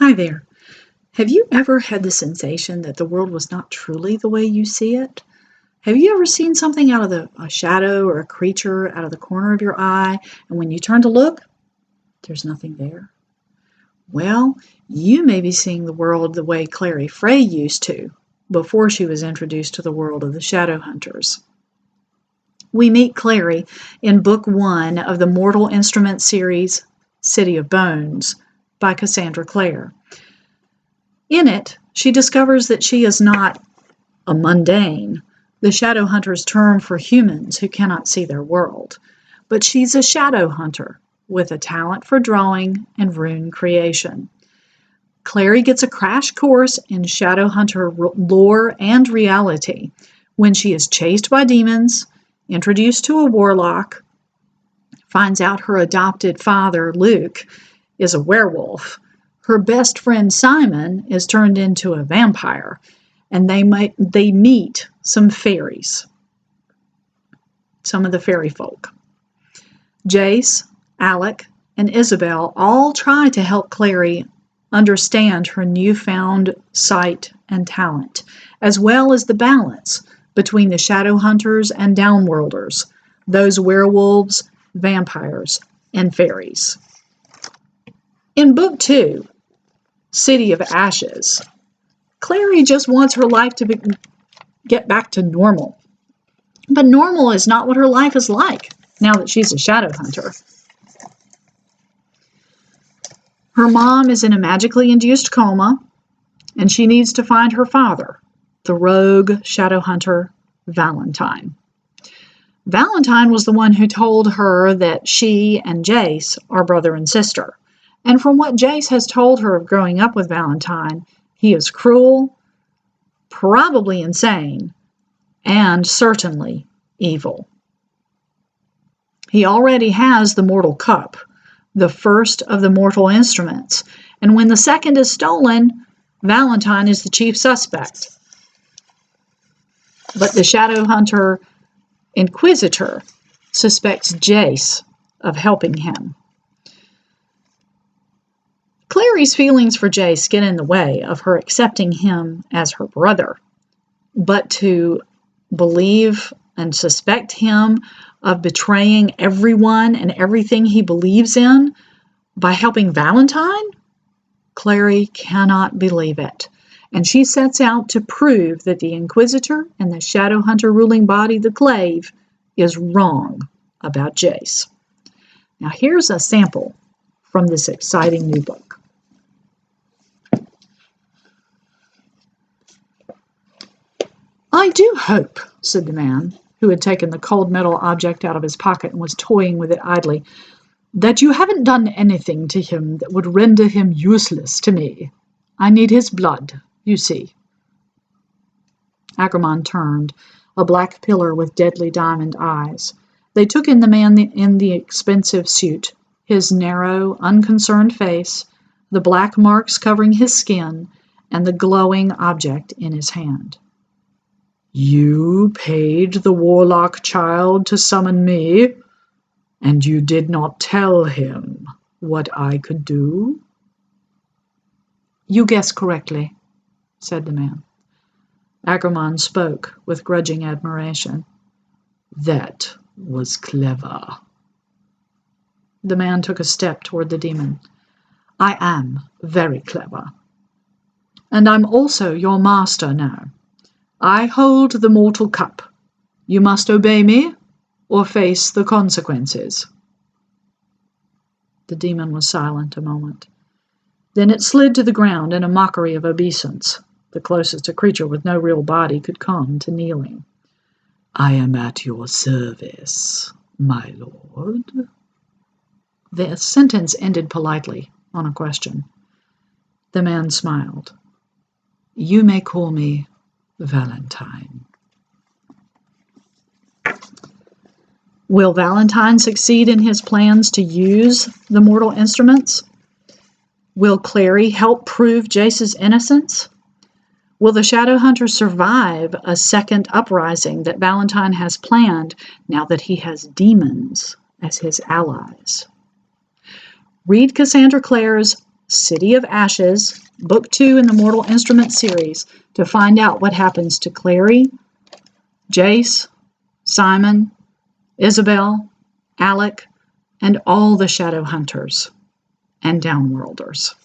Hi there. Have you ever had the sensation that the world was not truly the way you see it? Have you ever seen something out of a shadow or a creature out of the corner of your eye, and when you turn to look, there's nothing there? Well, you may be seeing the world the way Clary Frey used to, before she was introduced to the world of the shadow hunters. We meet Clary in Book 1 of the Mortal Instruments series, City of Bones, by Cassandra Clare. In it, she discovers that she is not a mundane, the shadow hunter's term for humans who cannot see their world, but she's a shadow hunter with a talent for drawing and rune creation. Clary gets a crash course in shadow hunter lore and reality when she is chased by demons, introduced to a warlock, finds out her adopted father, Luke, is a werewolf. Her best friend Simon is turned into a vampire, and they meet some fairies, some of the fairy folk. Jace, Alec, and Isabel all try to help Clary understand her newfound sight and talent, as well as the balance between the shadow hunters and downworlders, those werewolves, vampires, and fairies. In Book 2, City of Ashes, Clary just wants her life to get back to normal. But normal is not what her life is like now that she's a shadow hunter. Her mom is in a magically induced coma, and she needs to find her father, the rogue shadow hunter, Valentine. Valentine was the one who told her that she and Jace are brother and sister. And from what Jace has told her of growing up with Valentine, he is cruel, probably insane, and certainly evil. He already has the mortal cup, the first of the mortal instruments, and when the second is stolen, Valentine is the chief suspect. But the shadow hunter Inquisitor suspects Jace of helping him. Clary's feelings for Jace get in the way of her accepting him as her brother, but to believe and suspect him of betraying everyone and everything he believes in by helping Valentine, Clary cannot believe it, and she sets out to prove that the Inquisitor and the shadow hunter ruling body, the Glaive, is wrong about Jace. Now here's a sample from this exciting new book. "I do hope," said the man, who had taken the cold metal object out of his pocket and was toying with it idly, "that you haven't done anything to him that would render him useless to me. I need his blood, you see." Agramon turned, a black pillar with deadly diamond eyes. They took in the man in the expensive suit, his narrow, unconcerned face, the black marks covering his skin, and the glowing object in his hand. "You paid the warlock child to summon me, and you did not tell him what I could do?" "You guessed correctly," said the man. Agramon spoke with grudging admiration. "That was clever." The man took a step toward the demon. "I am very clever. And I'm also your master now. I hold the mortal cup. You must obey me or face the consequences." The demon was silent a moment. Then it slid to the ground in a mockery of obeisance, the closest a creature with no real body could come to kneeling. "I am at your service, my lord." The sentence ended politely on a question. The man smiled. "You may call me Valentine." Will Valentine succeed in his plans to use the mortal instruments? Will Clary help prove Jace's innocence? Will the shadow hunter survive a second uprising that Valentine has planned now that he has demons as his allies? Read Cassandra Clare's City of Ashes, Book 2 in the Mortal Instruments series, to find out what happens to Clary, Jace, Simon, Isabel, Alec, and all the shadow hunters and downworlders.